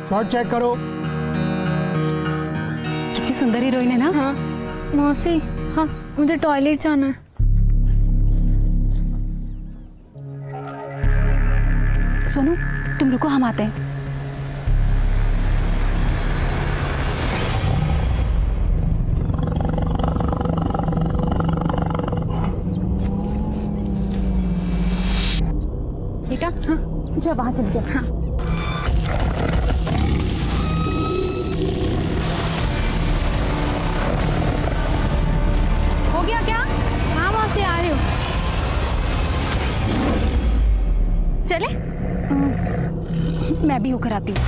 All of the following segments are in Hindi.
शॉट चेक करो। कितनी सुंदर हीरोइन है ना। हाँ मौसी, हाँ मुझे टॉयलेट जाना है। सोनू तुम रुको, हम आते हैं। बेटा हाँ जा, वहां चल जा। हाँ हो गया क्या? हाँ मौसी आ रही हूँ। चले मैं भी होकर आती हूँ।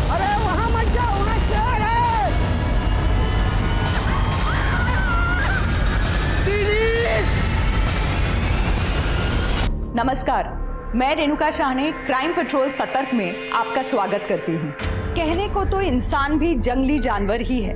अरे वहां मत जाओ, वहां शेर है। नमस्कार, मैं रेणुका शाहने क्राइम पेट्रोल सतर्क में आपका स्वागत करती हूँ। कहने को तो इंसान भी जंगली जानवर ही है,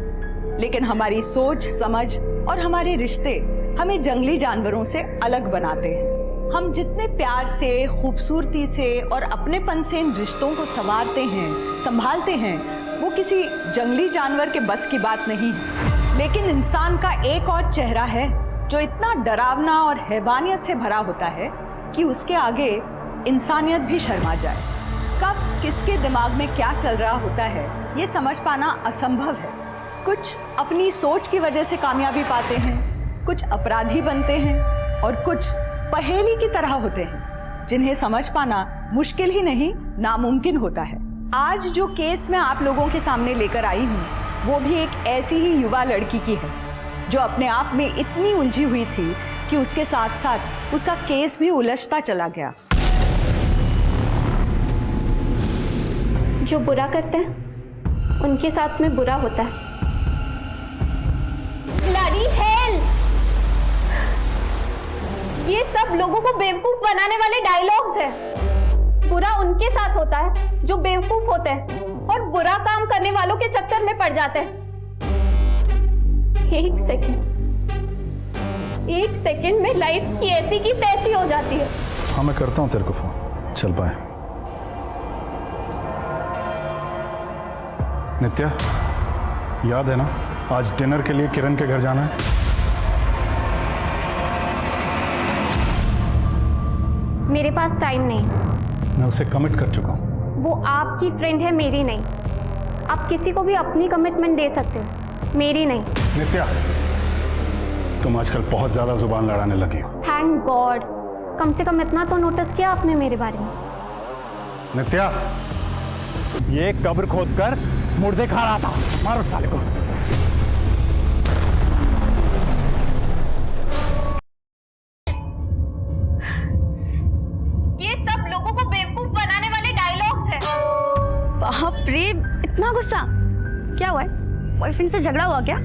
लेकिन हमारी सोच समझ और हमारे रिश्ते हमें जंगली जानवरों से अलग बनाते हैं। हम जितने प्यार से, खूबसूरती से और अपनेपन से इन रिश्तों को संवारते हैं, संभालते हैं, वो किसी जंगली जानवर के बस की बात नहीं है। लेकिन इंसान का एक और चेहरा है जो इतना डरावना और हैवानियत से भरा होता है कि उसके आगे इंसानियत भी शर्मा जाए। कब किसके दिमाग में क्या चल रहा होता है ये समझ पाना असंभव है। कुछ अपनी सोच की वजह से कामयाबी पाते हैं, कुछ अपराधी बनते हैं और कुछ पहेली की तरह होते हैं जिन्हें समझ पाना मुश्किल ही नहीं नामुमकिन होता है। आज जो केस मैं आप लोगों के सामने लेकर आई हूँ वो भी एक ऐसी ही युवा लड़की की है जो अपने आप में इतनी उलझी हुई थी कि उसके साथ साथ उसका केस भी उलझता चला गया। जो बुरा करते हैं उनके साथ में बुरा होता है। Bloody hell! ये सब लोगों को बेवकूफ बनाने वाले डायलॉग्स हैं। बुरा उनके साथ होता है जो बेवकूफ होते हैं और बुरा काम करने वालों के चक्कर में पड़ जाते हैं। एक सेकंड में लाइफ की ऐसी की तैसी हो जाती है। हाँ मैं करता हूँ तेरे को फोन, चल पाए। नित्या, याद है ना आज डिनर के लिए किरण के घर जाना है? मेरे पास टाइम नहीं। मैं उसे कमिट कर चुका हूँ। वो आपकी फ्रेंड है, मेरी नहीं। आप किसी को भी अपनी कमिटमेंट दे सकते हो, मेरी नहीं। नित्या, तुम आजकल बहुत ज्यादा जुबान लड़ाने लगी हो। थैंक गॉड, कम से कम इतना तो नोटिस किया आपने मेरे बारे में। नित्या, ये कब्र खोदकर मुर्दे खा रहा था, मारो साले को। ये सब लोगों को बेवकूफ बनाने वाले डायलॉग्स हैं। बाप रे, इतना गुस्सा क्या हुआ है? बॉयफ्रेंड से झगड़ा हुआ क्या?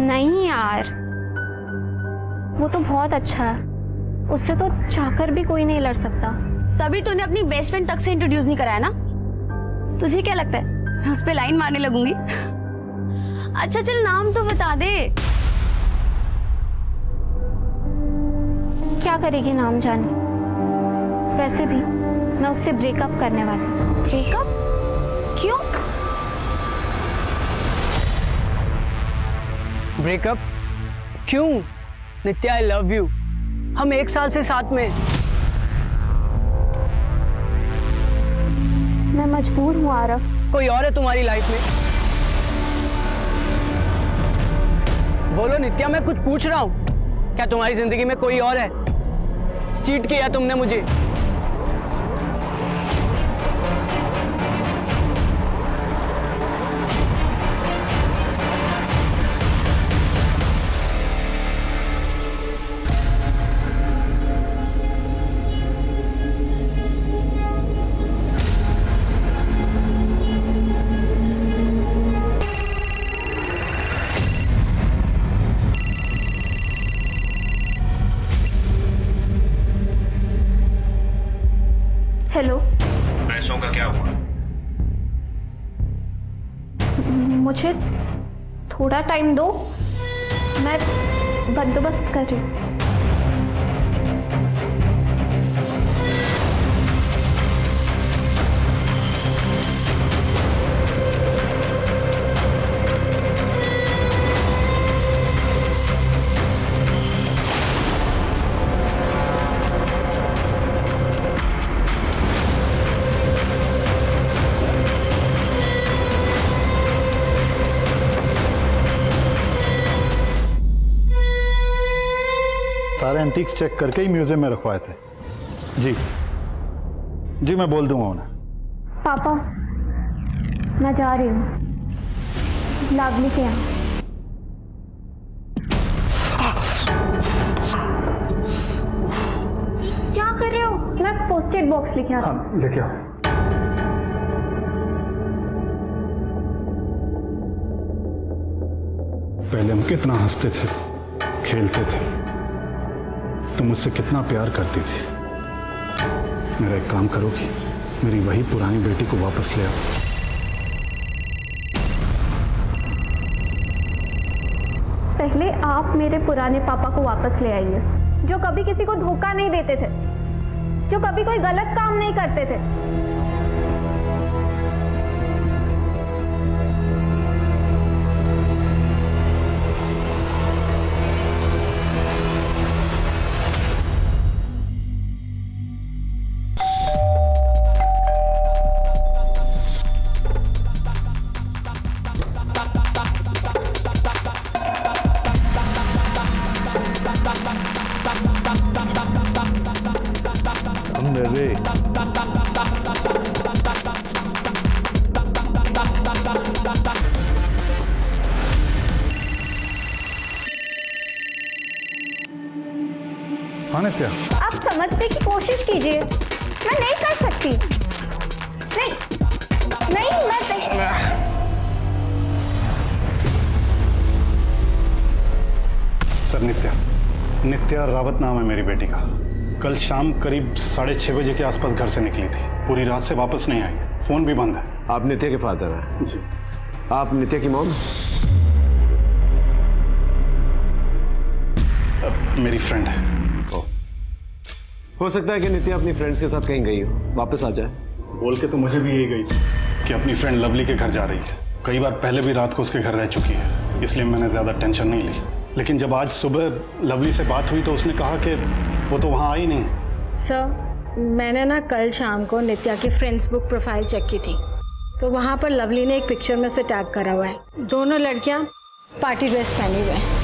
नहीं यार, वो तो बहुत अच्छा है, उससे तो चाहकर भी कोई नहीं लड़ सकता। तभी तूने अपनी बेस्ट फ्रेंड तक से इंट्रोड्यूस नहीं कराया ना? तुझे क्या लगता है मैं उस पे लाइन मारने लगूंगी? अच्छा चल नाम तो बता दे। क्या करेगी नाम जाने। वैसे भी मैं उससे ब्रेकअप करने वाली हूँ। ब्रेकअप? क्यों? ब्रेकअप क्यों? नित्या आई लव यू, हम 1 साल से साथ में। मैं मजबूर हूँ आरव। कोई और है तुम्हारी लाइफ में? बोलो नित्या, मैं कुछ पूछ रहा हूँ। क्या तुम्हारी जिंदगी में कोई और है? चीट किया तुमने मुझे। मुझे थोड़ा टाइम दो, मैं बंदोबस्त कर रही हूँ। सारे एंटीक्स चेक करके ही म्यूजियम में रखवाए थे। जी जी, मैं बोल दूंगा उन्हें। पापा, मैं जा रही हूँ लावली के यहाँ। क्या कर रहे हो? मैं पोस्टेड बॉक्स लेके आ रहा हूँ। हाँ, लेके आओ। पहले हम कितना हंसते थे, खेलते थे, तुम मुझसे कितना प्यार करती थी। मेरा एक काम करोगी, मेरी वही पुरानी बेटी को वापस ले आओ। पहले आप मेरे पुराने पापा को वापस ले आइए, जो कभी किसी को धोखा नहीं देते थे, जो कभी कोई गलत काम नहीं करते थे। हाँ नित्या, आप समझने की कोशिश कीजिए, मैं नहीं कर सकती। नहीं नहीं, मैं सर नित्या रावत नाम है मेरी बेटी का। कल शाम करीब 6:30 बजे के आसपास घर से निकली थी, पूरी रात से वापस नहीं आई, फोन भी बंद है। आप नित्या के फादर हैं? जी। आप नित्या की मॉम? मेरी फ्रेंड है। हो सकता है कि नित्या अपनी फ्रेंड्स के साथ कहीं गई हो, वापस आ जाए। बोल के तो मुझे भी यही गई थी कि अपनी फ्रेंड लवली के घर जा रही है। कई बार पहले भी रात को उसके घर रह चुकी है, इसलिए मैंने ज़्यादा टेंशन नहीं ली। लेकिन जब आज सुबह लवली से बात हुई तो उसने कहा कि वो तो वहाँ आई नहीं। सर, मैंने ना कल शाम को नित्या की फ्रेंड्स बुक प्रोफाइल चेक की थी, तो वहाँ पर लवली ने एक पिक्चर में से टैग करा हुआ है। दोनों लड़कियाँ पार्टी ड्रेस पहनी हुई हैं।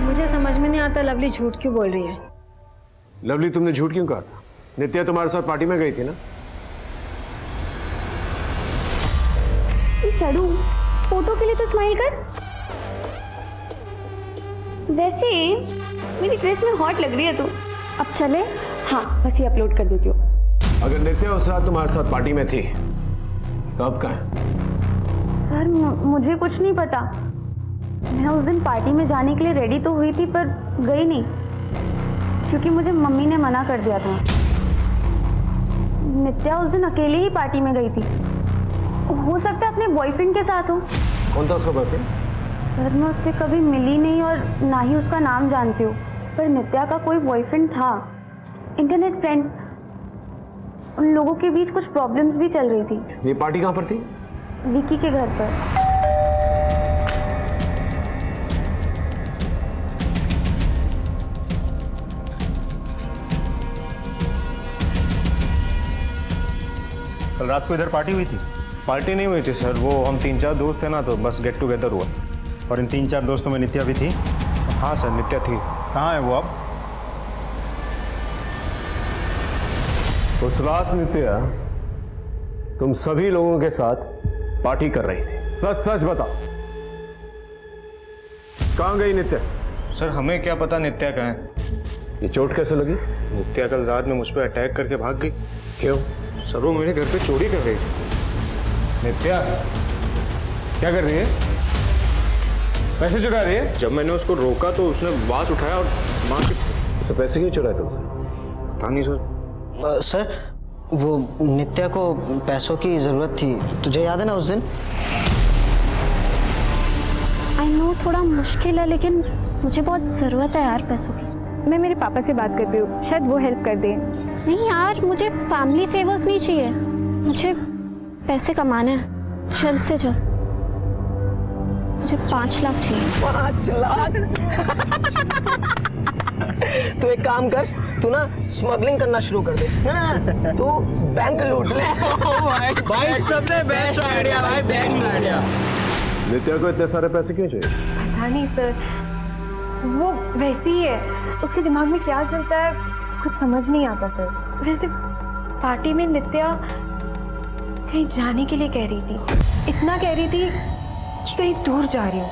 मुझे समझ में नहीं आता लवली झूठ क्यों बोल रही है। लवली, तुमने झूठ क्यों कहा था? नित्या तुम्हारे साथ पार्टी में गई थी ना? सड़ू, फोटो के लिए तो स्माइल कर। वैसे मेरी ड्रेस में हॉट लग रही है तू। अब चले? हाँ, बस ये अपलोड कर देती हूँ। अगर नित्या उस रात तुम्हारे साथ पार्टी में थी तो अब कहाँ है? सर मुझे कुछ नहीं पता। मैं उस दिन पार्टी में जाने के लिए रेडी तो हुई थी पर गई नहीं, क्योंकि मुझे मम्मी ने मना कर दिया था। नित्या उस दिन अकेले ही पार्टी में गई थी। हो सकता है अपने बॉयफ्रेंड के साथ हो। कौन था उसका बॉयफ्रेंड? सर मैं उससे कभी मिली नहीं और ना ही उसका नाम जानती हूँ, पर नित्या का कोई बॉयफ्रेंड था, इंटरनेट फ्रेंड। उन लोगों के बीच कुछ प्रॉब्लम्स भी चल रही थी। ये पार्टी कहाँ पर थी? विकी के घर पर। कल रात को इधर पार्टी हुई थी? पार्टी नहीं हुई थी सर, वो हम 3-4 दोस्त थे ना, तो बस गेट टुगेदर हुआ। और इन 3-4 दोस्तों में नित्या भी थी? हाँ सर, नित्या थी। कहाँ है वो अब? उस रात नित्या तुम सभी लोगों के साथ पार्टी कर रही थी, सच सच बताओ, कहाँ गई नित्या? सर हमें क्या पता नित्या कहाँ है। ये चोट कैसे लगी? नित्या कल रात में मुझ पर अटैक करके भाग गई। क्यों? सर वो मेरे घर पे चोरी कर रही थी। नित्या क्या कर रही है? पैसे चुरा रही है? जब मैंने उसको रोका तो उसने बांस उठाया और मार के। उससे पैसे क्यों चुराए तुमसे? पता नहीं सर। सर, वो नित्या को पैसों की ज़रूरत थी, तुझे याद है ना उस दिन? आई नो थोड़ा मुश्किल है, लेकिन मुझे बहुत ज़रूरत है यार पैसों की। मैं मेरे पापा से बात करती हूँ, शायद वो हेल्प कर दें। नहीं यार, मुझे फैमिली फेवर्स नहीं चाहिए, मुझे पैसे कमाने हैं जल्द से जल्द। मुझे 5 लाख चाहिए। 5 लाख? तो एक काम कर, तू ना स्मगलिंग करना शुरू कर दे ना, तू बैंक लूट ले। भाई सबसे बेस्ट आइडिया भाई, बेस्ट आइडिया। नित्या को इतने सारे पैसे क्यों चाहिए? पता नहीं सर, वो वैसी ही है, उसके दिमाग में क्या चलता है कुछ समझ नहीं आता सर। वैसे पार्टी में नित्या कहीं जाने के लिए कह रही थी, इतना कह रही थी कि कहीं दूर जा रही हूँ।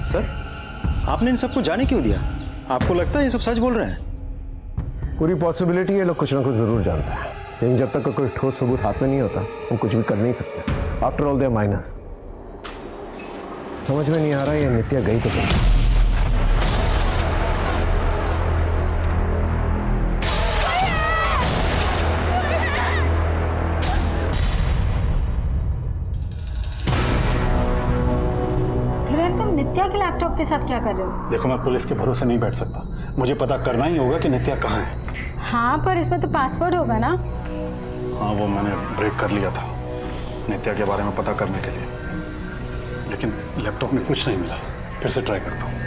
सर, आपने इन सबको जाने क्यों दिया? आपको लगता है ये सब सच बोल रहे हैं? पूरी पॉसिबिलिटी ये लोग कुछ ना कुछ जरूर जानता है, लेकिन जब तक कोई ठोस सबूत हाथ में नहीं होता हम कुछ भी कर नहीं सकते। After all they are minus. समझ में नहीं आ रहा ये नित्या गई तो कहीं। तुम नित्या के लैपटॉप के साथ क्या कर रहे हो? देखो, मैं पुलिस के भरोसे नहीं बैठ सकता, मुझे पता करना ही होगा कि नित्या कहाँ है। हाँ, पर इसमें तो पासवर्ड होगा ना। हाँ, वो मैंने ब्रेक कर लिया था नित्या के बारे में पता करने के लिए, लेकिन लैपटॉप में कुछ नहीं मिला। फिर से ट्राई करता हूँ।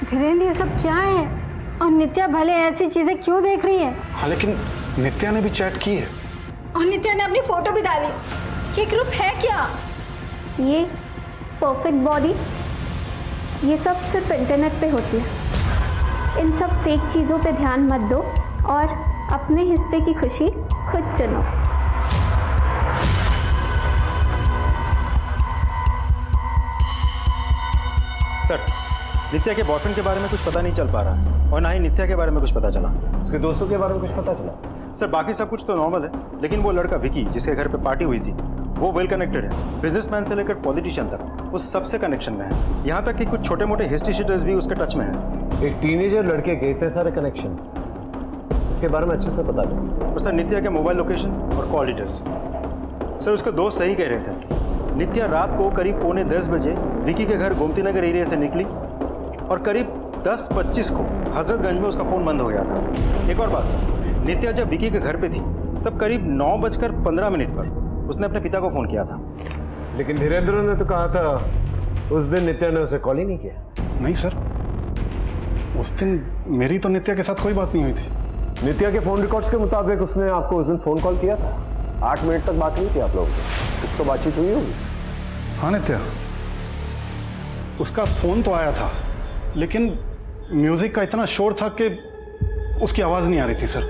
धीरेन्द्र, ये सब क्या है? और नित्या भले ऐसी चीजें क्यों देख रही है? हाँ, लेकिन नित्या ने भी चैट की है और नित्या ने अपनी फोटो भी डाली। ये ग्रुप है क्या? ये परफेक्ट बॉडी, ये सब सिर्फ इंटरनेट पे होती है। इन सब फेक चीज़ों पे ध्यान मत दो और अपने हिस्से की खुशी खुद चुनो। सर, नित्या के बॉयफ्रेंड के बारे में कुछ पता नहीं चल पा रहा है और ना ही नित्या के बारे में कुछ पता चला। उसके दोस्तों के बारे में कुछ पता चला? सर, बाकी सब कुछ तो नॉर्मल है, लेकिन वो लड़का विकी जिसके घर पे पार्टी हुई थी वो वेल कनेक्टेड है। बिजनेसमैन से लेकर पॉलिटिशियन तक वो सबसे कनेक्शन में है। यहाँ तक कि कुछ छोटे मोटे हिस्ट्री शीटर्स भी उसके टच में है। एक टीनेजर लड़के के इतने सारे कनेक्शंस, इसके बारे में अच्छे से पता नहीं। और सर, नित्या के मोबाइल लोकेशन और कॉल डिटेल्स। सर, उसके दोस्त सही कह रहे थे, नित्या रात को करीब 9:45 बजे विकी के घर गोमती नगर एरिया से निकली और करीब 10:25 को हजरतगंज में उसका फ़ोन बंद हो गया था। एक और बात सर, नित्या जब विकी के घर पे थी तब करीब 9:15 पर उसने अपने पिता को फ़ोन किया था। लेकिन धीरेन्द्र ने तो कहा था उस दिन नित्या ने उसे कॉल ही नहीं किया। नहीं सर, उस दिन मेरी तो नित्या के साथ कोई बात नहीं हुई थी। नित्या के फोन रिकॉर्ड्स के मुताबिक उसने आपको उस दिन फोन कॉल किया था। 8 मिनट तक बात हुई थी आप लोगों की, कुछ तो बातचीत हुई होगी। हाँ नित्या, उसका फ़ोन तो आया था, लेकिन म्यूज़िक का इतना शोर था कि उसकी आवाज़ नहीं आ रही थी सर।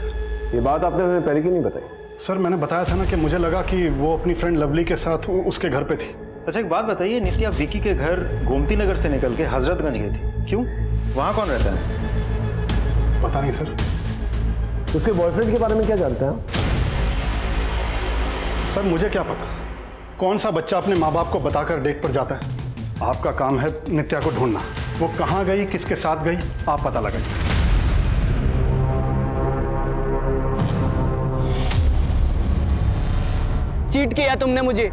ये बात आपने हमें पहले क्यों नहीं बताई? सर, मैंने बताया था ना कि मुझे लगा कि वो अपनी फ्रेंड लवली के साथ उसके घर पे थी। अच्छा, एक बात बताइए, नित्या विकी के घर गोमती नगर से निकल के हजरतगंज गई थी, क्यों? वहाँ कौन रहता है? पता नहीं सर। उसके बॉयफ्रेंड के बारे में क्या जानते हैं आप? सर, मुझे क्या पता कौन सा बच्चा अपने माँ बाप को बताकर डेट पर जाता है। आपका काम है नित्या को ढूंढना, वो कहाँ गई, किसके साथ गई, आप पता लगाइए। चीट किया तुमने मुझे,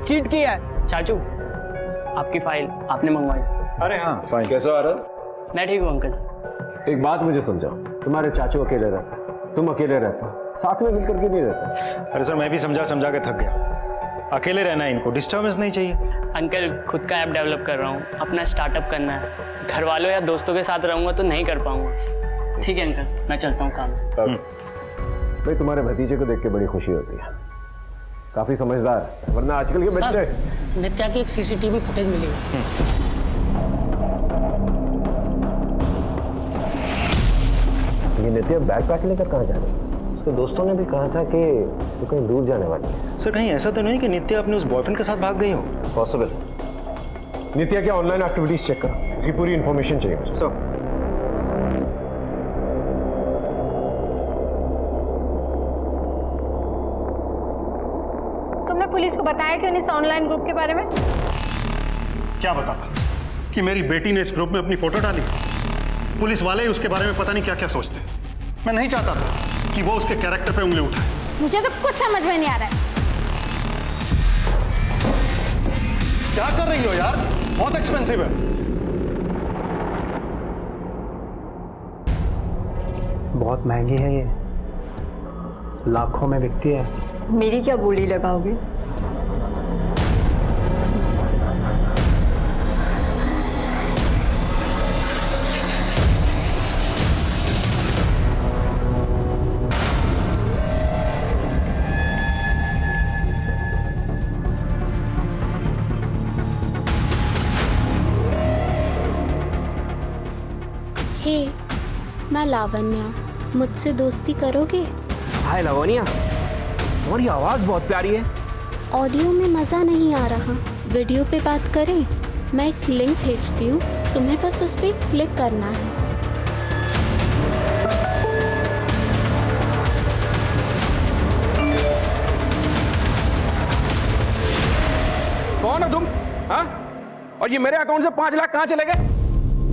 चीट किया है। चाचू, आपकी फाइल आपने मंगवाई? अरे हाँ, फाइन। कैसा आ रहा? मैं ठीक हूँ अंकल। एक बात मुझे समझाओ, तुम्हारे चाचू अकेले रहते, तुम अकेले रहते, साथ में मिलकर के नहीं रहते। अरे सर, मैं भी समझा समझा के थक गया। अकेले रहना है, इनको डिस्टर्बेंस नहीं चाहिए। अंकल, खुद का ऐप डेवलप कर रहा हूँ, अपना स्टार्टअप करना है। घर वालों या दोस्तों के साथ रहूँगा तो नहीं कर पाऊंगा। ठीक है अंकल, मैं चलता हूँ काम। भाई, तुम्हारे भतीजे को देख के बड़ी खुशी होती है, काफी समझदार है, वरना आजकल के बच्चे। नित्या की एक सीसीटीवी फुटेज मिली है। ये नित्या बैग पैक लेकर कहाँ जा रही है? उसके दोस्तों ने भी कहा था कि वो कहीं दूर जाने वाली है। सर, कहीं ऐसा तो नहीं कि नित्या अपने उस बॉयफ्रेंड के साथ भाग गई हो? पॉसिबल। नित्या के ऑनलाइन एक्टिविटीज चेक करो, इसकी पूरी इंफॉर्मेशन चाहिए मुझे। सर, पुलिस को बताया क्यों नहीं इस ऑनलाइन ग्रुप के बारे में? क्या बताता कि मेरी बेटी ने इस ग्रुप में अपनी फोटो डाली? पुलिस वाले ही उसके बारे में पता नहीं क्या क्या सोचते हैं। मैं नहीं चाहता था कि वो उसके कैरेक्टर पे उंगली उठाए। मुझे तो कुछ समझ में नहीं आ रहा है। क्या कर रही हो यार? बहुत एक्सपेंसिव है। बहुत महंगी है ये, लाखों में बिकती है। मेरी क्या बोली लगाओगे? हे, मैं लावण्या, मुझसे दोस्ती करोगे? हाय लावण्या, तुम्हारी आवाज बहुत प्यारी है। ऑडियो में मज़ा नहीं आ रहा, वीडियो पे बात करें? मैं एक लिंक भेजती हूँ, तुम्हें बस उस पर क्लिक करना है। कौन हो तुम? हाँ? और ये मेरे अकाउंट से 5 लाख कहाँ चले गए?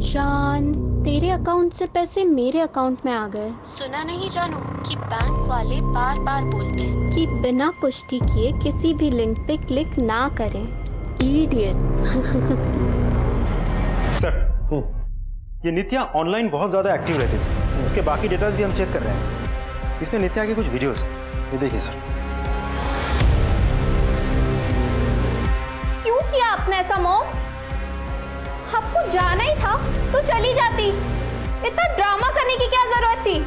जान, तेरे अकाउंट से पैसे मेरे अकाउंट में आ गए। सुना नहीं जानू कि बैंक वाले बार बार बोलते हैं कि बिना पुष्टि किए किसी भी लिंक पे क्लिक ना करें। इडियट। सर, ये नित्या ऑनलाइन बहुत ज़्यादा एक्टिव रहती थी। उसके बाकी डेटास भी हम चेक कर रहे हैं। इसमें नित्या के कुछ वीडियोस हैं, ये देखिए सर। क्यों किया आपने ऐसा मॉम? आपको जाना ही था तो चली जाती, इतना ड्रामा करने की क्या जरूरत थी?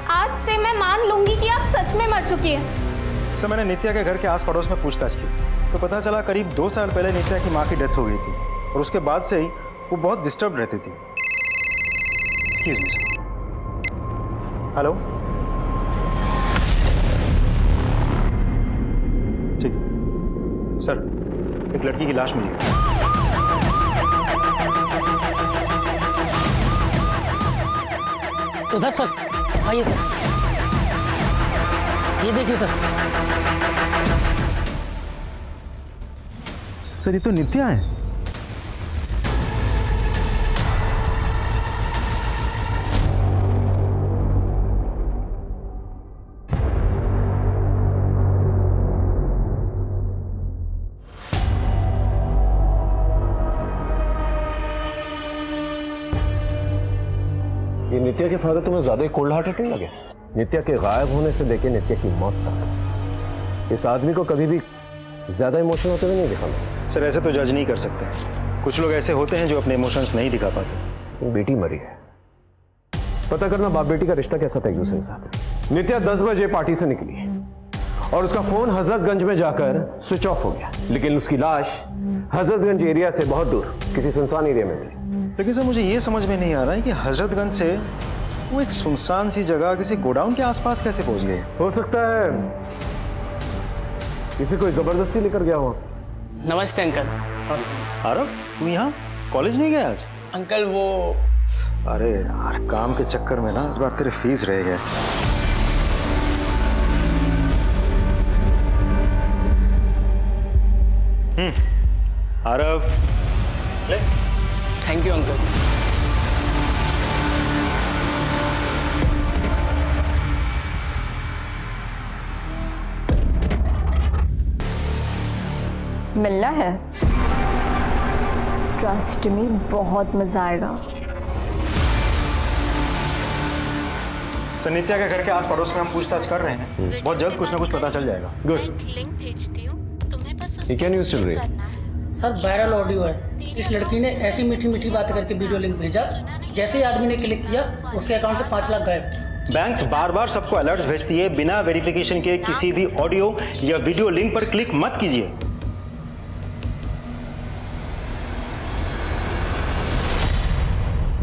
आज से मैं मान लूंगी कि आप सच में मर चुकी हैं। सर, मैंने नित्या के घर के आस पड़ोस में पूछताछ की तो पता चला करीब 2 साल पहले नित्या की माँ की डेथ हो गई थी और उसके बाद से ही वो बहुत डिस्टर्ब रहती थी। Excuse me sir. हेलो, ठीक सर, एक लड़की की लाश मिली है। उधर सर, आइए सर, ये देखिए सर। सर, ये तो नित्या है। ये नित्या के फादर तुम्हें ज्यादा कोल्ड हार्टेड नहीं लगे? नित्या के गायब होने से लेके नित्या की मौत तक इस आदमी को कभी भी ज्यादा इमोशन होते हुए नहीं देखा मैं। सर, ऐसे तो जज नहीं कर सकते। कुछ लोग ऐसे होते हैं जो अपने इमोशंस नहीं दिखा पाते। बेटी मरी है, पता करना बाप बेटी का रिश्ता कैसा था एक दूसरे के साथ। नित्या 10 बजे पार्टी से निकली और उसका फोन हजरतगंज में जाकर स्विच ऑफ हो गया, लेकिन उसकी लाश हजरतगंज एरिया से बहुत दूर किसी सुनसान एरिया में मिली। लेकिन सर, मुझे ये समझ में नहीं आ रहा है कि हजरतगंज से वो एक सुनसान सी जगह किसी गोडाउन के आसपास कैसे पहुंच गए? हो सकता है किसी को जबरदस्ती लेकर गया हो। नमस्ते अंकल। आरव, तू यहाँ कॉलेज नहीं गया आज? अंकल वो, अरे यार, काम के चक्कर में ना इस बार तेरे फीस रह गए। आरव, ले। Thank you uncle. मिलना है? ट्रस्ट मी, बहुत मजा आएगा। सर, नित्या के घर के आस पड़ोस में हम पूछताछ कर रहे हैं। बहुत जल्द कुछ ना कुछ पता चल जाएगा। मैं एक लिंक भेजती हूँ, तुम्हें बस उस ये क्या पर न्यूज़ चल क्लिक रही है? करना है। सर, वायरल ऑडियो है। इस लड़की ने ऐसी मीठी मीठी बात करके वीडियो लिंक भेजा, जैसे ही आदमी ने क्लिक किया उसके अकाउंट से 5 लाख गायब। बैंक्स बार बार सबको अलर्ट भेजती है, बिना वेरिफिकेशन के किसी भी ऑडियो या वीडियो लिंक पर क्लिक मत कीजिए।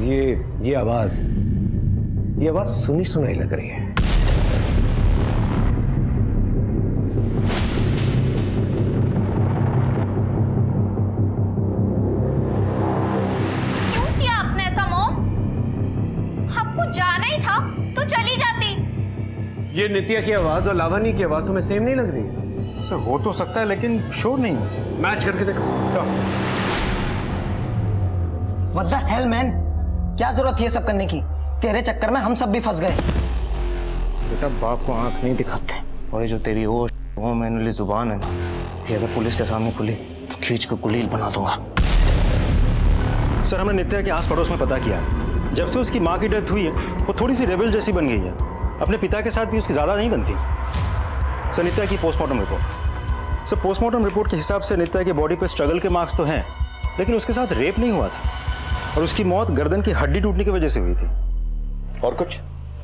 ये आवाज सुनी सुनाई लग रही है। क्यों किया आपने ऐसा मॉम? आपको जाना ही था तो चली जाती। ये नित्या की आवाज और लावणी की आवाज तुम्हें सेम नहीं लग रही है? सर हो तो सकता है लेकिन श्योर नहीं हूँ। मैच करके देखो sir what the hell man, क्या जरूरत थी ये सब करने की? तेरे चक्कर में हम सब भी फंस गए। बेटा बाप को आंख नहीं दिखाते, और ये जो तेरी वो मैनुअली जुबान है ना, ये अगर पुलिस के सामने खुली तो खींच कर कुलील बना दूंगा। सर हमने नित्या के आस पड़ोस में पता किया, जब से उसकी माँ की डेथ हुई है वो थोड़ी सी रेबल जैसी बन गई है। अपने पिता के साथ भी उसकी ज़्यादा नहीं बनती। सर नित्या की postmortem report, sir postmortem report के हिसाब से नित्या की बॉडी पे स्ट्रगल के मार्क्स तो हैं, लेकिन उसके साथ रेप नहीं हुआ था और उसकी मौत गर्दन की हड्डी टूटने की वजह से हुई थी। और कुछ?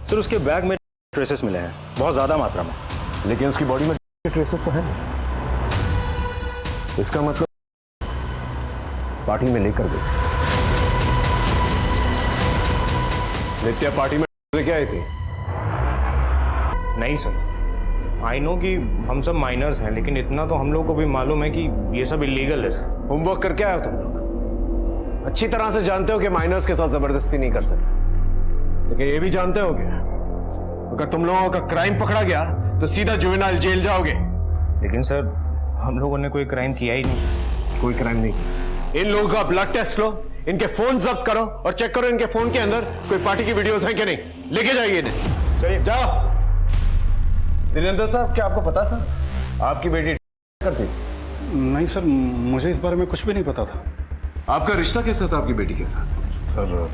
सर उसके बैग में ट्रेसेस मिले हैं, बहुत ज़्यादा मात्रा में। लेकिन उसकी बॉडी में ट्रेसेस तो हैं। इसका मतलब पार्टी में लेकर गई। नित्या पार्टी में क्या आई थी? नहीं सर, आई नो कि हम सब माइनर्स हैं, लेकिन इतना तो हम लोग को भी मालूम है कि ये सब इलीगल है। होमवर्क करके आए हो तुम लोग? अच्छी तरह से जानते हो कि माइनर्स के साथ जबरदस्ती नहीं कर सकते, लेकिन ये भी जानते हो कि अगर तुम लोगों का क्राइम पकड़ा गया तो सीधा जुवेनाइल जेल जाओगे। लेकिन सर हम लोगों ने कोई क्राइम किया ही नहीं। कोई क्राइम नहीं। इन लोगों का ब्लड टेस्ट लो, इनके फोन जब्त करो और चेक करो इनके फोन के अंदर कोई पार्टी की वीडियोस हैं कि नहीं। लेके जाइए इन्हें। चलिए जाओ। दिनेंद्र साहब, क्या आपको पता था आपकी बेटी करती? नहीं सर, मुझे इस बारे में कुछ भी नहीं पता था। आपका रिश्ता कैसा था आपकी बेटी के साथ? सर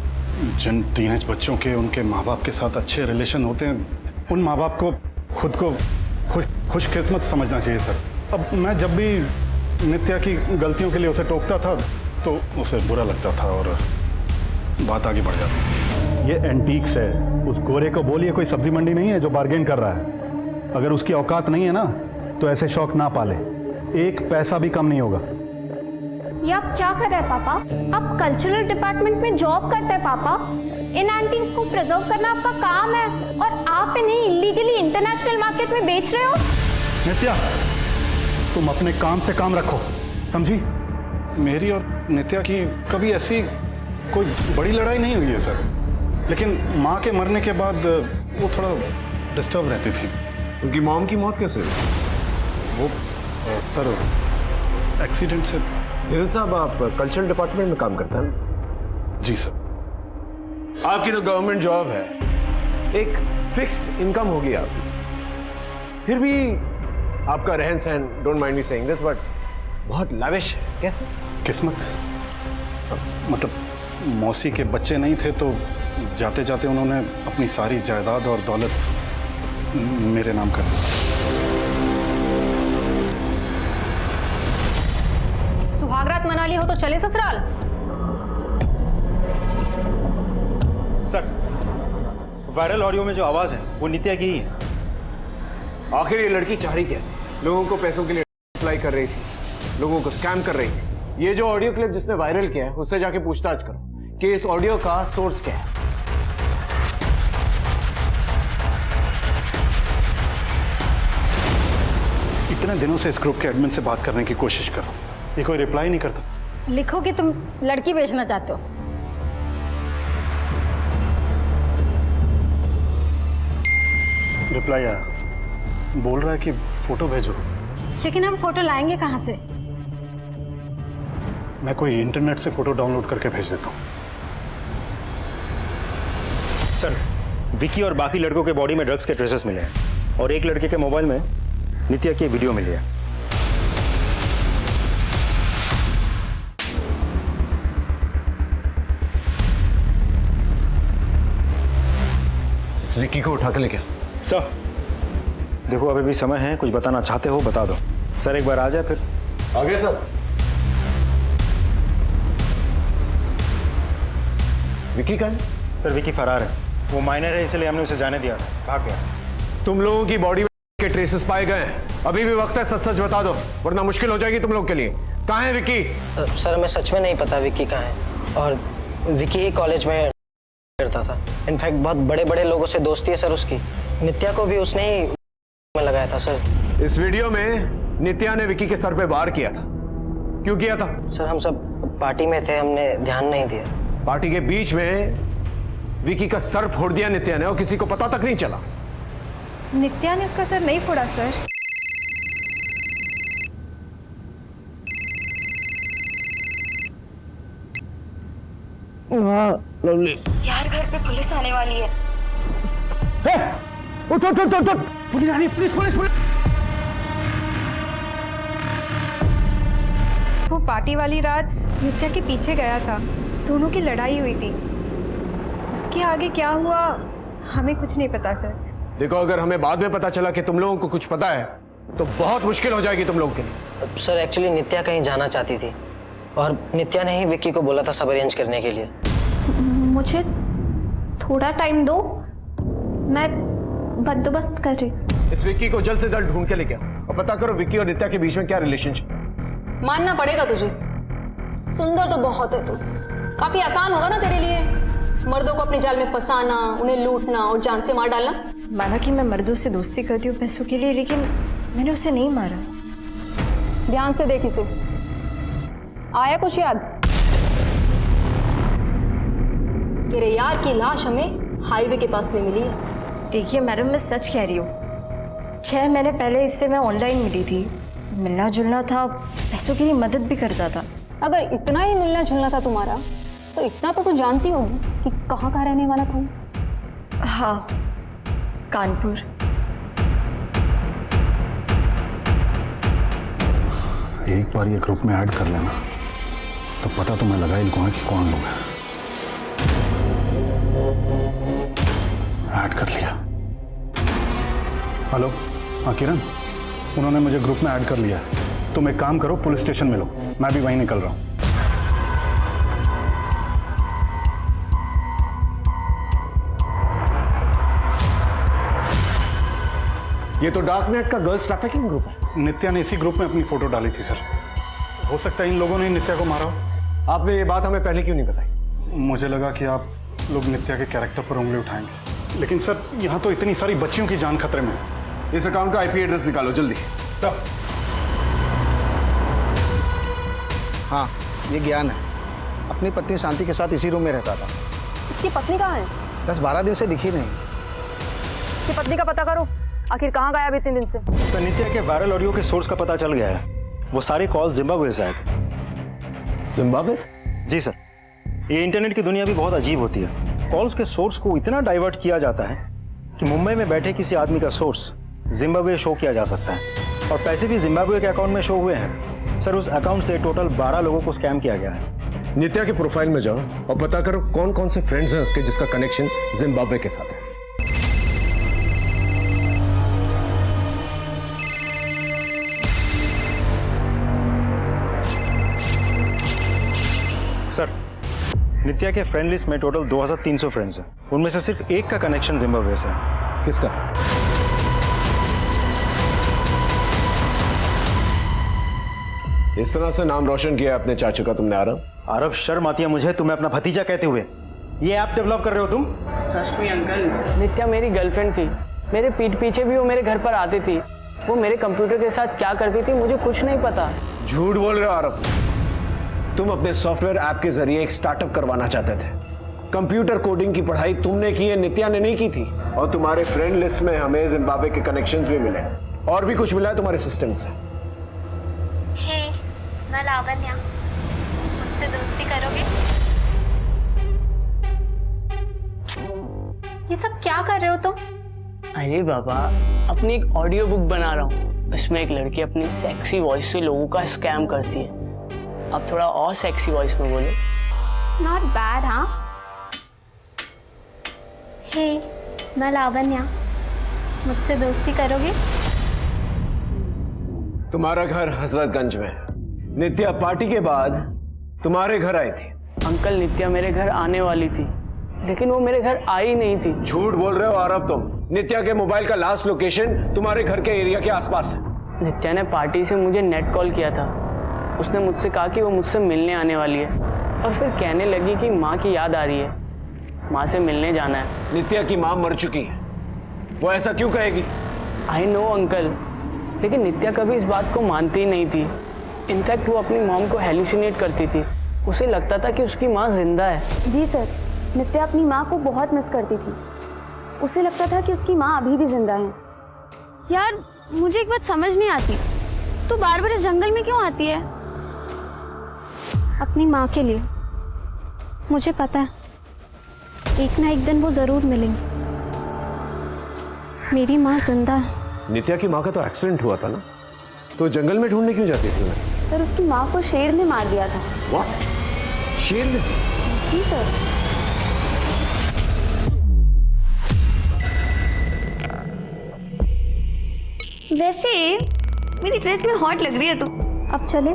जिन टीनेज बच्चों के उनके माँ बाप के साथ अच्छे रिलेशन होते हैं, उन माँ बाप को खुद को खुशकिस्मत समझना चाहिए सर। अब मैं जब भी नित्या की गलतियों के लिए उसे टोकता था तो उसे बुरा लगता था और बात आगे बढ़ जाती थी। ये एंटीक्स है, उस गोरे को बोलिए कोई सब्जी मंडी नहीं है जो बार्गेन कर रहा है। अगर उसकी औकात नहीं है ना तो ऐसे शौक ना पाले, एक पैसा भी कम नहीं होगा। ये आप क्या कर रहे हैं पापा? आप कल्चरल डिपार्टमेंट में जॉब करते हैं पापा। इन एंटीक्स को प्रिजर्व करना आपका काम है और आप इन्हें इलीगली इंटरनेशनल मार्केट में बेच रहे हो। नित्या, तुम अपने काम से काम रखो, समझी? मेरी और नित्या की कभी ऐसी कोई बड़ी लड़ाई नहीं हुई है सर, लेकिन माँ के मरने के बाद वो थोड़ा डिस्टर्ब रहती थी। उनकी मॉम की मौत कैसे हुई? वो सर एक्सीडेंट से। धीरेन्द्र साहब, आप कल्चरल डिपार्टमेंट में काम करते हैं? जी सर। आपकी तो गवर्नमेंट जॉब है, एक फिक्स्ड इनकम होगी आपकी, फिर भी आपका रहन सहन, don't mind me saying this, but बहुत लाविश है। कैसे? किस्मत, मतलब मौसी के बच्चे नहीं थे तो जाते जाते उन्होंने अपनी सारी जायदाद और दौलत मेरे नाम कर दी। सुहागरात मना ली हो तो चले ससुराल। सर वायरल ऑडियो में जो आवाज है वो नित्या की ही है। आखिर ये लड़की चाह रही क्या? लोगों को पैसों के लिए अप्लाई कर रही थी, लोगों को स्कैम कर रही थी। ये जो ऑडियो क्लिप जिसने वायरल किया है उससे जाके पूछताछ करो कि इस ऑडियो का सोर्स क्या है। इतने दिनों से इस ग्रुप के एडमिन से बात करने की कोशिश करो, ये कोई रिप्लाई नहीं करता। लिखो कि तुम लड़की बेचना चाहते हो। रिप्लाई आया, बोल रहा है कि फोटो भेजो। लेकिन हम फोटो लाएंगे कहाँ से? मैं कोई इंटरनेट से फोटो डाउनलोड करके भेज देता हूँ। सर विकी और बाकी लड़कों के बॉडी में ड्रग्स के ट्रेसेस मिले हैं और एक लड़के के मोबाइल में नित्या की वीडियो मिली है। विकी को उठा के लेके। सर देखो अभी भी समय है, कुछ बताना चाहते हो बता दो। सर एक बार आ जाए फिर। आगे सर। विकी कहाँ है? सर विकी फरार है, वो माइनर है इसलिए हमने उसे जाने दिया, भाग गया। तुम लोगों की बॉडी के ट्रेसेस पाए गए हैं, अभी भी वक्त है, सच सच बता दो वरना मुश्किल हो जाएगी तुम लोग के लिए। कहाँ है विकी? सर हमें सच में नहीं पता विकी कहाँ है, और विकी ही कॉलेज में करता था। इनफैक्ट बहुत बड़े बड़े लोगों से दोस्ती है सर उसकी। नित्या को भी उसने ही में लगाया था सर। इस वीडियो में नित्या ने विकी के सर पे वार किया था, क्यों किया था? सर हम सब पार्टी में थे, हमने ध्यान नहीं दिया। पार्टी के बीच में विकी का सर फोड़ दिया नित्या ने और किसी को पता तक नहीं चला। नित्या ने उसका सर नहीं फोड़ा सर। हाँ लवली। यार घर पे पुलिस आने वाली है। उठ उठ उठ उठ, पुलिस आ रही है, पुलिस पुलिस पुलिस। वो पार्टी वाली रात नित्या के पीछे गया था, दोनों की लड़ाई हुई थी। उसके आगे क्या हुआ हमें कुछ नहीं पता सर। देखो, अगर हमें बाद में पता चला कि तुम लोगों को कुछ पता है तो बहुत मुश्किल हो जाएगी तुम लोगों के लिए। सर एक्चुअली नित्या कहीं जाना चाहती थी और नित्या ने ही विक्की को बोला था सब अरेंज करने के लिए। मुझे थोड़ा टाइम दो, मैं बंदोबस्त कर रही हूँ। इस विक्की को जल्द से जल्द ढूंढ के लेके आओ और पता करो विक्की और नित्या के बीच में क्या रिलेशनशिप। मानना पड़ेगा तुझे, सुंदर तो बहुत है तू। काफी आसान होगा ना तेरे लिए मर्दों को अपने जाल में फंसाना, उन्हें लूटना और जान से मार डालना। माना कि मैं मर्दों से दोस्ती करती हूँ पैसों के लिए, लेकिन मैंने उसे नहीं मारा। ध्यान से देख इसे, आया कुछ याद? तेरे यार की लाश हमें हाईवे के पास में मिली है। देखिए मैडम, मैं सच कह रही हूँ। 6 महीने पहले इससे मैं ऑनलाइन मिली थी, मिलना जुलना था, पैसों के लिए मदद भी करता था। अगर इतना ही मिलना जुलना था तुम्हारा तो इतना तो तू जानती होगी कि कहाँ का रहने वाला था। हाँ, कानपुर। एक बार ये ग्रुप में ऐड कर लेना तो पता तो मैं लगा ही लूंगा कि कौन लोग हैं। ऐड कर लिया। हेलो, हाँ किरण, उन्होंने मुझे ग्रुप में ऐड कर लिया है। तुम एक काम करो, पुलिस स्टेशन मिलो, मैं भी वहीं निकल रहा हूँ। ये तो डार्क नेट का गर्ल्स ट्रैफिकिंग ग्रुप है। नित्या ने इसी ग्रुप में अपनी फोटो डाली थी सर। हो सकता है इन लोगों ने नित्या को मारा हो। आपने ये बात हमें पहले क्यों नहीं बताई? मुझे लगा कि आप लोग नित्या के कैरेक्टर पर उंगली उठाएंगे, लेकिन सर यहाँ तो इतनी सारी बच्चियों की जान खतरे में है। इस अकाउंट का आईपी एड्रेस निकालो जल्दी। सर, हाँ, ये ज्ञान है। अपनी पत्नी शांति के साथ इसी रूम में रहता था। इसकी पत्नी कहाँ है? 10-12 दिन से दिखी नहीं। इसकी पत्नी का पता करो, आखिर कहाँ गायब इतने दिन से? सर, नित्या के वायरल ऑडियो के सोर्स का पता चल गया है। वो सारे कॉल जिम्बाब्वे से आए थे। जिम्बाब्वे? जी सर, ये इंटरनेट की दुनिया भी बहुत अजीब होती है। कॉल्स के सोर्स को इतना डाइवर्ट किया जाता है कि मुंबई में बैठे किसी आदमी का सोर्स जिम्बाब्वे शो किया जा सकता है और पैसे भी जिम्बाब्वे के अकाउंट में शो हुए हैं। सर, उस अकाउंट से टोटल 12 लोगों को स्कैम किया गया है। नित्या के प्रोफाइल में जाओ और पता करो कौन कौन से फ्रेंड्स हैं उसके जिसका कनेक्शन जिम्बाब्वे के साथ है। सर, नित्या के फ्रेंड लिस्ट में टोटल 2300 फ्रेंड्स हैं। उनमें से सिर्फ एक का कनेक्शन जिम्बाब्वे से है। किसका? इस तरह से नाम रोशन किया अपने चाचू का तुमने। आरव शर्म आती है मुझे तुम्हें अपना भतीजा कहते हुए। ये ऐप डेवलप कर रहे हो तुम? ट्रस्ट मी अंकल, नित्या मेरी गर्लफ्रेंड थी। मेरे पीठ पीछे भी वो मेरे घर पर आती थी। वो मेरे कंप्यूटर के साथ क्या करती थी मुझे कुछ नहीं पता। झूठ बोल रहे हो आरव। तुम अपने सॉफ्टवेयर ऐप के जरिए एक स्टार्टअप करवाना चाहते थे। कंप्यूटर कोडिंग की पढ़ाई तुमने की है, नित्या ने नहीं की थी। और तुम्हारे फ्रेंड लिस्ट में हमें जिम्बाब्वे के कनेक्शंस भी मिले और भी कुछ मिला है तुम्हारे सिस्टम से। हे, मैं लावण्या, मुझसे दोस्ती करोगे? ये सब क्या कर रहे हो तुम? अरे बाबा, अपनी एक ऑडियो बुक बना रहा हूँ। उसमें एक लड़की अपनी सेक्सी वॉइस से लोगों का स्कैम करती है। अब थोड़ा और सेक्सी वॉइस में बोलो। नॉट बैड, हाँ। हे, मैं लावण्या, मुझसे दोस्ती करोगे? तुम्हारा घर हजरतगंज में है। नित्या पार्टी के बाद तुम्हारे घर आई थी। अंकल, नित्या मेरे घर आने वाली थी लेकिन वो मेरे घर आई नहीं थी। झूठ बोल रहे हो आरव तुम। नित्या के मोबाइल का लास्ट लोकेशन तुम्हारे घर के एरिया के आसपास है। नित्या ने पार्टी से मुझे नेट कॉल किया था। उसने मुझसे कहा कि वो मुझसे मिलने आने वाली है और फिर कहने लगी कि माँ की याद आ रही है, माँ से मिलने जाना है। नित्या की माँ मर चुकी है, वो ऐसा क्यों कहेगी? आई नो अंकल, लेकिन नित्या कभी इस बात को मानती ही नहीं थी। इनफैक्ट वो अपनी मॉम को हेलुसिनेट करती थी। उसे लगता था कि उसकी माँ जिंदा है। जी सर, नित्या अपनी माँ को बहुत मिस करती थी। उसे लगता था कि उसकी माँ अभी भी जिंदा है। यार, मुझे एक बात समझ नहीं आती, तू बार बार इस जंगल में क्यों आती है? अपनी माँ के लिए। मुझे पता है एक ना एक दिन वो ज़रूर मिलेंगे। मेरी माँ जिंदा है। नित्या की माँ का तो एक्सीडेंट हुआ था ना, तो जंगल में ढूंढने क्यों जाती थी? सर उसकी माँ को शेर ने मार दिया था। व्हाट? शेर ने? जी सर। वैसे मेरी ड्रेस में हॉट लग रही है तू। अब चले?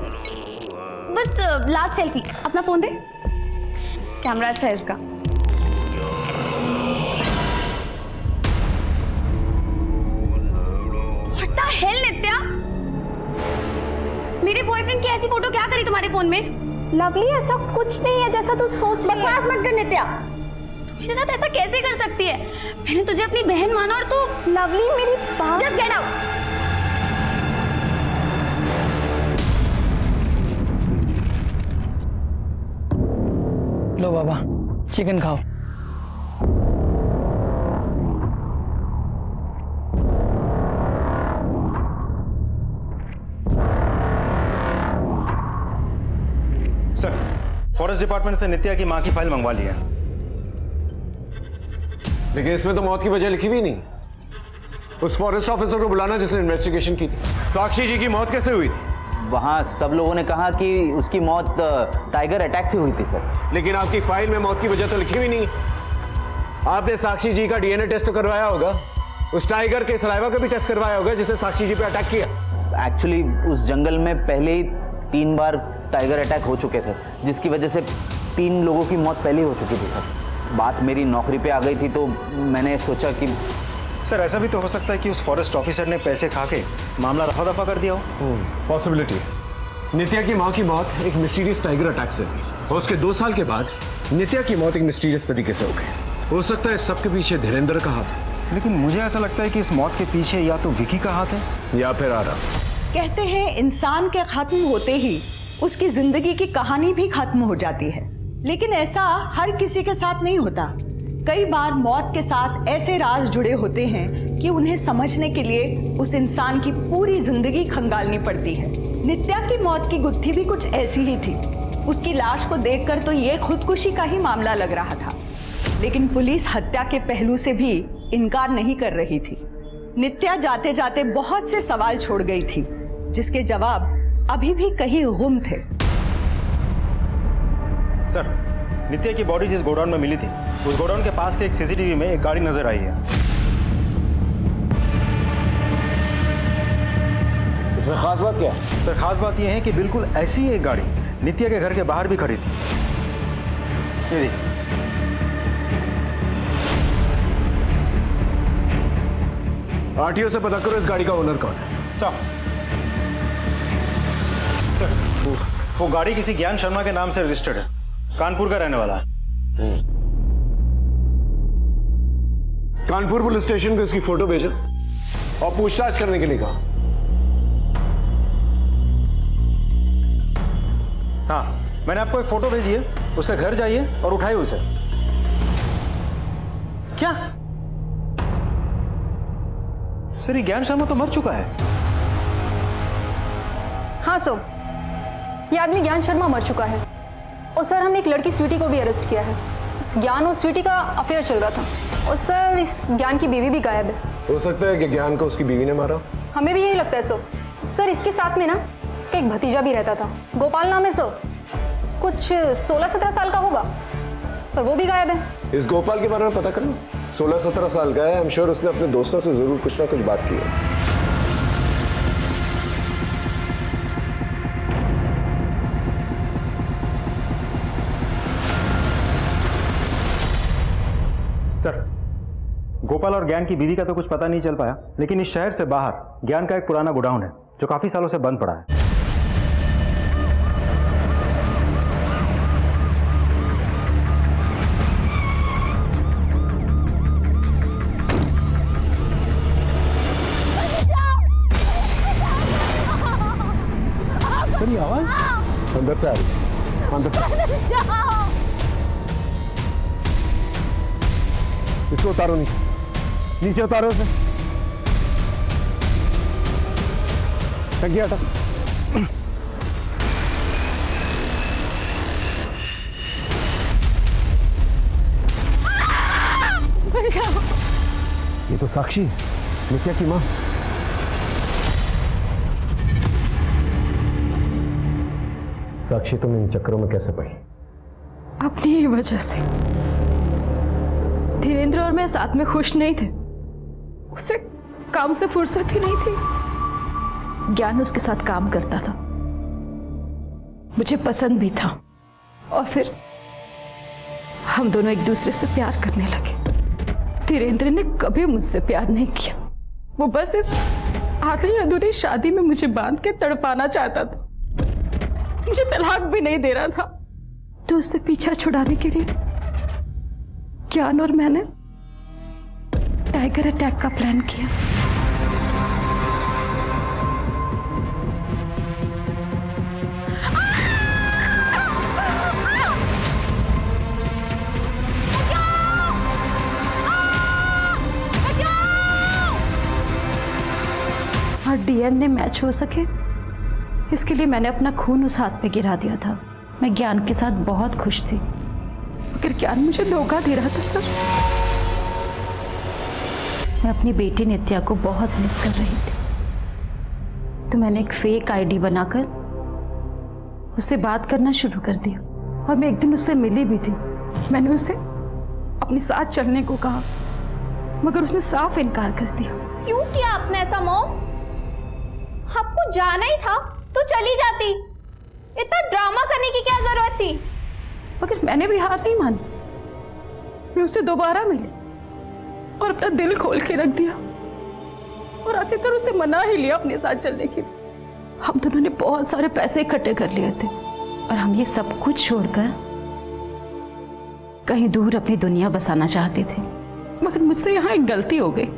बस लास्ट सेल्फी, अपना फोन दे। कैमरा अच्छा है इसका। What the hell, नित्या? मेरे बॉयफ्रेंड की ऐसी फोटो क्या करी तुम्हारे फोन में? लवली ऐसा कुछ नहीं है जैसा तू सोच रही है। बकवास मत कर नित्या। तू मेरे साथ ऐसा कैसे कर सकती है? मैंने तुझे अपनी बहन माना और तू। लवली मेरी बात। Just get out. लो बाबा, चिकन खाओ। सर, फॉरेस्ट डिपार्टमेंट से नित्या की मां की फाइल मंगवा ली है। लेकिन इसमें तो मौत की वजह लिखी भी नहीं। उस फॉरेस्ट ऑफिसर को बुलाना जिसने इन्वेस्टिगेशन की थी। साक्षी जी की मौत कैसे हुई थी? वहाँ सब लोगों ने कहा कि उसकी मौत टाइगर अटैक से हुई थी सर। लेकिन आपकी फाइल में मौत की वजह तो लिखी हुई नहीं। आपने साक्षी जी का डीएनए टेस्ट तो करवाया होगा, उस टाइगर के सलाइवा का भी टेस्ट करवाया होगा जिसने साक्षी जी पे अटैक किया। एक्चुअली उस जंगल में पहले ही 3 बार टाइगर अटैक हो चुके थे, जिसकी वजह से 3 लोगों की मौत पहले ही हो चुकी थी सर। बात मेरी नौकरी पे आ गई थी तो मैंने सोचा कि सर ऐसा भी तो हो सकता है कि उस फॉरेस्ट ऑफिसर ने पैसे खा के मामला रफा दफा कर दिया हो। पॉसिबिलिटी है। नित्या की मां की मौत एक मिस्टीरियस टाइगर अटैक से हुई और उसके 2 साल के बाद नित्या की मौत एक मिस्टीरियस तरीके से हो गई। हो सकता है इस सब के पीछे धीरेन्द्र का हाथ है। लेकिन मुझे ऐसा लगता है कि इस मौत के पीछे या तो विकी का हाथ है या फिर आरा। कहते हैं इंसान के खत्म होते ही उसकी जिंदगी की कहानी भी खत्म हो जाती है, लेकिन ऐसा हर किसी के साथ नहीं होता। कई बार मौत के साथ ऐसे राज जुड़े होते हैं कि उन्हें समझने के लिए उस इंसान की पूरी जिंदगी खंगालनी पड़ती है। नित्या की मौत की गुत्थी भी कुछ ऐसी ही थी। उसकी लाश को देखकर तो ये खुदकुशी का ही मामला लग रहा था, लेकिन पुलिस हत्या के पहलू से भी इनकार नहीं कर रही थी। नित्या जाते जाते बहुत से सवाल छोड़ गई थी, जिसके जवाब अभी भी कहीं गुम थे। सर, नित्या की बॉडी जिस गोडाउन में मिली थी, उस गोडाउन के पास के एक सीसीटीवी में एक गाड़ी नजर आई है। इसमें खास बात क्या है? सर, खास बात यह है कि बिल्कुल ऐसी ही एक गाड़ी नित्या के घर के बाहर भी खड़ी थी। ये देखिए। आरटीओ से पता करो इस गाड़ी का ओनर कौन है। सर, वो गाड़ी किसी ज्ञान शर्मा के नाम से रजिस्टर्ड है, कानपुर का रहने वाला है। कानपुर पुलिस स्टेशन को इसकी फोटो भेजो और पूछताछ करने के लिए कहा। हाँ, मैंने आपको एक फोटो भेजी है, उसके घर जाइए और उठाइए उसे। क्या सर, ये ज्ञान शर्मा तो मर चुका है। हाँ सर, ये आदमी ज्ञान शर्मा मर चुका है। और सर, हमने एक लड़की स्वीटी को भी अरेस्ट किया है। इस ज्ञान और स्वीटी का अफेयर चल रहा था। और सर, इस ज्ञान की बीवी भी गायब है। हो सकता है कि ज्ञान को उसकी बीवी ने मारा। हमें भी यही लगता है सर। सर, इसके साथ में ना इसका एक भतीजा भी रहता था, गोपाल नाम है सर। कुछ 16-17 साल का होगा, पर वो भी गायब है। इस गोपाल के बारे में पता करना। 16-17 साल का है। आई एम श्योर उसने अपने दोस्तों से जरूर कुछ ना कुछ बात की है। सर, गोपाल और ज्ञान की बीवी का तो कुछ पता नहीं चल पाया, लेकिन इस शहर से बाहर ज्ञान का एक पुराना गोडाउन है जो काफी सालों से बंद पड़ा है। सर, ये आवाज अंदर से आ रही है। अंदर इसको उतारो, नीचे उतारो उसे। टंकी हटा। साक्षी, नित्या की माँ। साक्षी, तुम इन चक्करों में कैसे पड़ी? अपनी ही वजह से। धीरेन्द्र और मैं साथ में खुश नहीं थे, उसे काम से फुर्सत ही नहीं थी। ज्ञान उसके साथ काम करता था, मुझे पसंद भी था, और फिर हम दोनों एक दूसरे से प्यार करने लगे। धीरेन्द्र ने कभी मुझसे प्यार नहीं किया, वो बस इस आधी अधूरी शादी में मुझे बांध के तड़पाना चाहता था। मुझे तलाक भी नहीं दे रहा था, तो उससे पीछा छुड़ाने के लिए ज्ञान और मैंने टाइगर अटैक का प्लान किया। और डीएनए मैच हो सके, इसके लिए मैंने अपना खून उस हाथ पे गिरा दिया था। मैं ज्ञान के साथ बहुत खुश थी, मगर ज्ञान मुझे धोखा दे रहा था सर। मैं अपनी बेटी नित्या को बहुत मिस कर रही थी, तो मैंने एक फेक आईडी बनाकर उससे बात करना शुरू कर दिया। और मैं एक दिन उससे मिली भी थी। मैंने उसे अपने साथ चलने को कहा, मगर उसने साफ इनकार कर दिया। क्यों किया आपने ऐसा मॉम? आपको जाना ही था तो चली जाती, इतना ड्रामा करने की क्या जरूरत थी? मगर मैंने भी हार नहीं मानी। मैं उससे दोबारा मिली और अपना दिल खोल के रख दिया, और आखिरकार उसे मना ही लिया अपने साथ चलने के लिए। हम दोनों ने बहुत सारे पैसे इकट्ठे कर लिए थे, और हम ये सब कुछ छोड़कर कहीं दूर अपनी दुनिया बसाना चाहते थे। मगर मुझसे यहाँ एक गलती हो गई।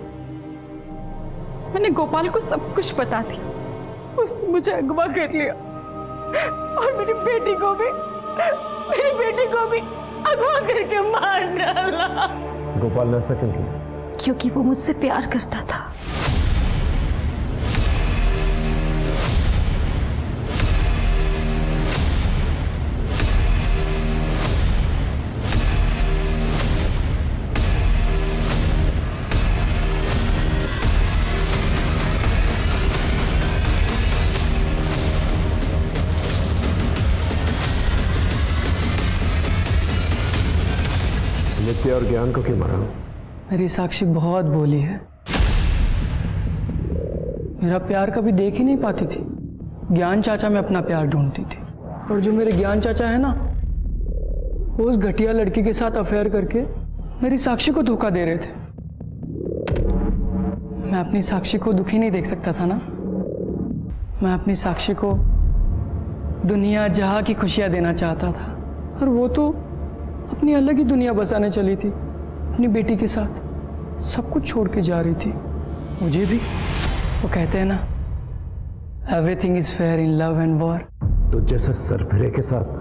मैंने गोपाल को सब कुछ बता दिया, उसने मुझे अगवा कर लिया, और मेरी बेटी को भी अगवा करके मार डाला। गोपाल ने ऐसा क्यों किया? क्योंकि वो मुझसे प्यार करता था। नित्या और ज्ञान को क्यों मारा? मेरी साक्षी बहुत भोली है, मेरा प्यार कभी देख ही नहीं पाती थी। ज्ञान चाचा में अपना प्यार ढूंढती थी, और जो मेरे ज्ञान चाचा है ना, वो उस घटिया लड़की के साथ अफेयर करके मेरी साक्षी को धोखा दे रहे थे। मैं अपनी साक्षी को दुखी नहीं देख सकता था ना। मैं अपनी साक्षी को दुनिया जहां की खुशियां देना चाहता था, और वो तो अपनी अलग ही दुनिया बसाने चली थी अपनी बेटी के साथ। सब कुछ छोड़ के जा रही थी, मुझे भी। वो कहते हैं ना, everything is fair in love and war. तो जैसे सरफिरे के साथ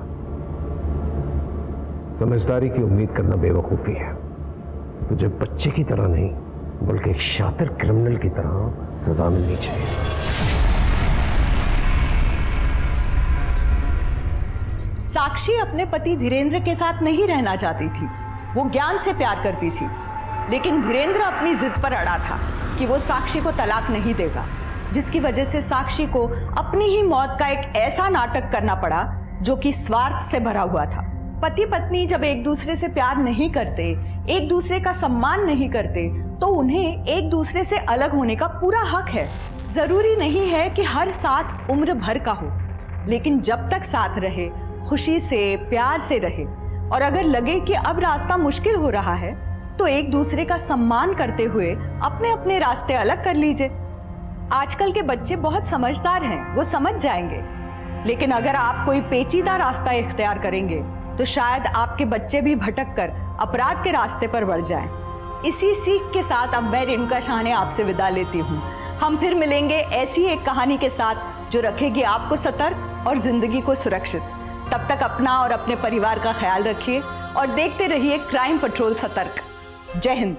समझदारी की उम्मीद करना बेवकूफी है। तुझे बच्चे की तरह नहीं, बल्कि एक शातिर क्रिमिनल की तरह सजा मिलनी चाहिए। साक्षी अपने पति धीरेन्द्र के साथ नहीं रहना चाहती थी, वो ज्ञान से प्यार करती थी। लेकिन धीरेन्द्र अपनी जिद पर अड़ा था कि वो साक्षी को तलाक नहीं देगा, जिसकी वजह से साक्षी को अपनी ही मौत का एक ऐसा नाटक करना पड़ा जो कि स्वार्थ से भरा हुआ था। पति पत्नी जब एक दूसरे से प्यार नहीं करते, एक दूसरे का सम्मान नहीं करते, तो उन्हें एक दूसरे से अलग होने का पूरा हक है। जरूरी नहीं है कि हर साथ उम्र भर का हो, लेकिन जब तक साथ रहे, खुशी से प्यार से रहे, और अगर लगे कि अब रास्ता मुश्किल हो रहा है, तो एक दूसरे का सम्मान करते हुए अपने अपने रास्ते अलग कर लीजिए। आजकल के बच्चे बहुत समझदार हैं, वो समझ जाएंगे। लेकिन अगर आप कोई पेचीदा रास्ता इख्तियार करेंगे, तो शायद आपके बच्चे भी भटक कर अपराध के रास्ते पर बढ़ जाएं। इसी सीख के साथ अब मैं रेणुका शाहने आपसे विदा लेती हूँ। हम फिर मिलेंगे ऐसी एक कहानी के साथ जो रखेगी आपको सतर्क और जिंदगी को सुरक्षित। तब तक अपना और अपने परिवार का ख्याल रखिए और देखते रहिए क्राइम पेट्रोल सतर्क। जय हिंद।